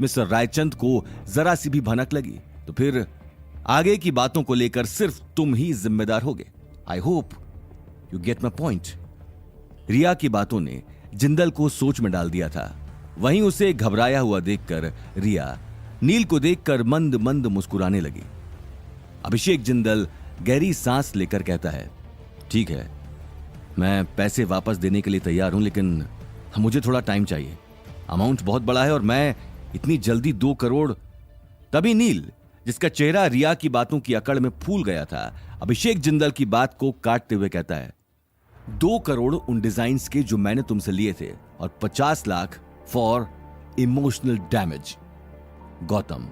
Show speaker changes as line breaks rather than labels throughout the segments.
Mister Raichand को जरा सी भी भनक लगी तो फिर आगे की बातों को लेकर सिर्फ तुम ही जिम्मेदार होगे। I hope you get my point. Riya की बातों ने जिंदल को सोच में डाल दिया था। वहीं उसे घबराया हुआ देखकर रिया नील को देखकर मंद मंद मुस्कुराने लगी। अभिषेक जिंदल गहरी सांस लेकर कहता है, ठीक है, मैं पैसे वापस देने के लिए तैयार हूं, लेकिन मुझे थोड़ा टाइम चाहिए। अमाउंट बहुत बड़ा है और मैं इतनी जल्दी 2 करोड़। तभी नील, जिसका चेहरा रिया की बातों की अकड़ में फूल गया था, अभिषेक जिंदल की बात को काटते हुए कहता है, 2 करोड़ उन डिजाइन्स के जो मैंने तुमसे लिए थे और 50 lakh for emotional damage. Gautam,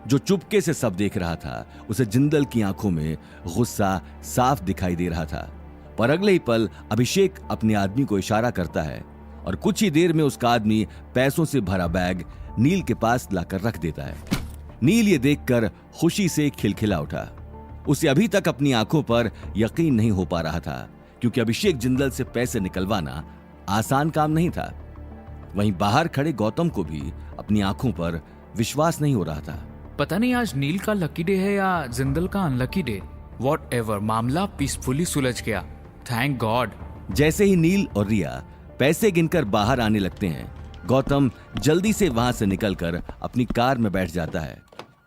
जो चुपके से सब देख रहा था, उसे जिंदल की आंखों में गुस्सा साफ दिखाई दे रहा था। पर अगले ही पल अभिषेक अपने आदमी को इशारा करता है और कुछ ही देर में उसका आदमी पैसों से भरा बैग नील के पास लाकर रख देता है। नील ये देखकर खुशी से खिलखिला उठा। उसे अभी तक अपनी आंखों पर यकीन नहीं हो पा रहा था, क्योंकि अभिषेक जिंदल से पैसे निकलवाना आसान काम नहीं था। वहीं बाहर खड़े गौतम को भी अपनी आंखों पर विश्वास नहीं हो रहा था।
पता नहीं आज नील का लकी डे है या जिंदल का अनलकी डे। वॉट एवर, मामला पीसफुली सुलझ गया, थैंक गॉड।
जैसे ही नील और रिया पैसे गिनकर बाहर आने लगते हैं, गौतम जल्दी से वहां से निकलकर अपनी कार में बैठ जाता है।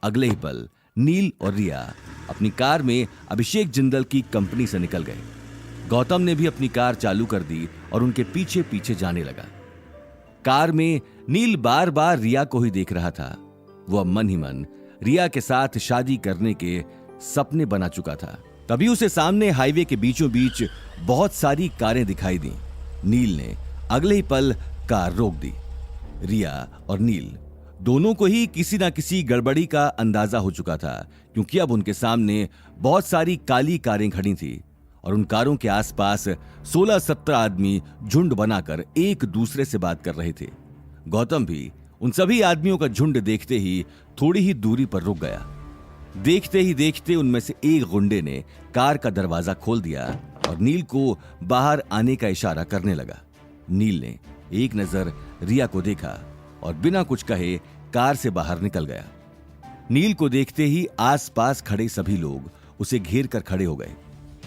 अगले ही पल नील और रिया अपनी कार में अभिषेक जिंदल की कंपनी से निकल गए। गौतम ने भी अपनी कार चालू कर दी और उनके पीछे पीछे जाने लगा। कार में नील बार बार रिया को ही देख रहा था। वो अब मन ही मन रिया के साथ शादी करने के सपने बना चुका था। तभी उसे सामने हाईवे के बीचों बीच बहुत सारी कारें दिखाई दी। नील ने अगले ही पल कार रोक दी। रिया और नील दोनों को ही किसी ना किसी गड़बड़ी का अंदाजा हो चुका था, क्योंकि अब उनके सामने बहुत सारी काली कारें खड़ी थी और उन कारों के आसपास 16-17 आदमी झुंड बनाकर एक दूसरे से बात कर रहे थे। गौतम भी उन सभी आदमियों का झुंड देखते ही थोड़ी ही दूरी पर रुक गया। देखते ही देखते उनमें से एक गुंडे ने कार का दरवाजा खोल दिया और नील को बाहर आने का इशारा करने लगा। नील ने एक नजर रिया को देखा और बिना कुछ कहे कार से बाहर निकल गया। नील को देखते ही आसपास खड़े सभी लोग उसे घेर कर खड़े हो गए।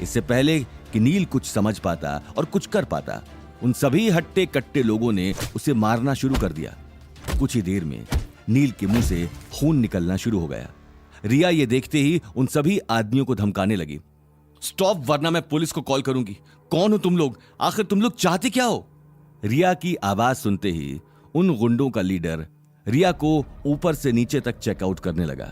इससे पहले कि नील कुछ समझ पाता और कुछ कर पाता, उन सभी हट्टे कट्टे लोगों ने उसे मारना शुरू कर दिया। कुछ ही देर में नील के मुंह से खून निकलना शुरू हो गया। रिया ये देखते ही उन सभी आदमियों को धमकाने लगी, स्टॉप वरना मैं पुलिस को कॉल करूंगी। कौन हो तुम लोग? आखिर तुम लोग चाहते क्या हो? रिया की आवाज सुनते ही उन गुंडों का लीडर रिया को ऊपर से नीचे तक चेकआउट करने लगा।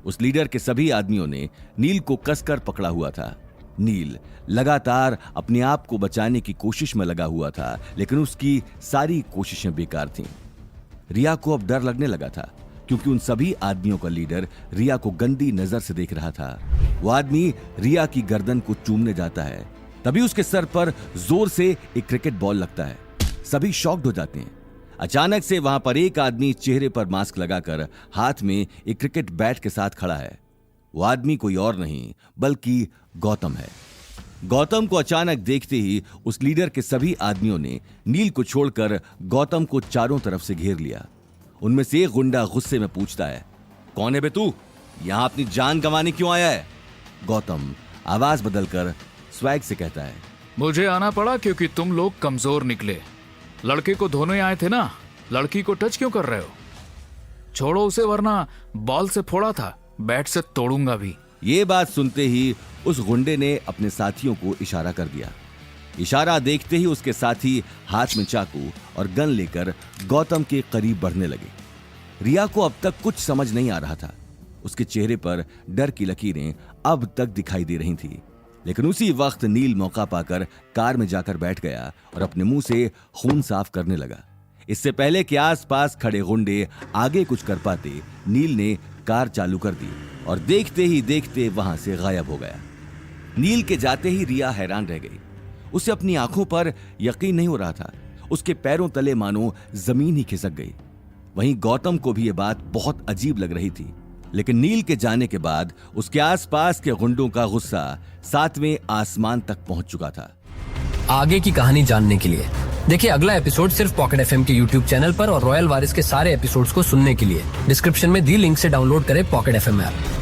उस लीडर के सभी आदमियों ने नील को कसकर पकड़ा हुआ था। नील लगातार अपने आप को बचाने की कोशिश में लगा हुआ था, लेकिन उसकी सारी कोशिशें बेकार थीं। रिया को अब डर लगने लगा था, क्योंकि उन सभी आदमियों का लीडर रिया को गंदी नजर से देख रहा था। वो आदमी रिया की गर्दन को चूमने जाता है। तभी उसके सर पर जोर से एक क्रिकेट बॉल लगता है। सभी शॉक्ड हो जाते हैं। अचानक से वहां पर एक आदमी चेहरे पर मास्क लगाकर हाथ में एक क्रिकेट बैट के साथ खड़ा है। वो आदमी कोई और नहीं बल्कि गौतम है। गौतम को अचानक देखते ही उस लीडर के सभी आदमियों ने नील को छोड़कर गौतम को चारों तरफ से घेर लिया। उनमें से एक गुंडा गुस्से में पूछता है, कौन है बे तू? यहां अपनी जान गंवाने क्यों आया है? गौतम आवाज बदलकर स्वैग से कहता है,
मुझे आना पड़ा क्योंकि तुम लोग कमजोर निकले। लड़के को धोने आए थे ना, लड़की को टच क्यों कर रहे हो? छोड़ो उसे, वरना बॉल से फोड़ा था, बैट से तोड़ूंगा भी।
ये बात सुनते ही उस गुंडे ने अपने साथियों को इशारा कर दिया। इशारा देखते ही उसके साथी हाथ में चाकू और गन लेकर गौतम के करीब बढ़ने लगे। रिया को अब तक कुछ समझ नहीं आ रहा था। उसके चेहरे पर डर की लकीरें अब तक दिखाई दे रही थी। लेकिन उसी वक्त नील मौका पाकर कार में जाकर बैठ गया और अपने मुंह से खून साफ करने लगा। इससे पहले कि आसपास खड़े गुंडे आगे कुछ कर पाते, नील ने कार चालू कर दी और देखते ही देखते वहां से गायब हो गया। नील के जाते ही रिया हैरान रह गई। उसे अपनी आंखों पर यकीन नहीं हो रहा था। उसके पैरों तले मानो जमीन ही खिसक गई। वहीं गौतम को भी यह बात बहुत अजीब लग रही थी। लेकिन नील के जाने के बाद उसके आसपास के गुंडों का गुस्सा 7वें आसमान तक पहुंच चुका था।
आगे की कहानी जानने के लिए देखिए अगला एपिसोड सिर्फ पॉकेट एफएम के यूट्यूब चैनल पर और रॉयल वारिस के सारे एपिसोड्स को सुनने के लिए डिस्क्रिप्शन में दी लिंक से डाउनलोड करें पॉकेट एफएम ऐप।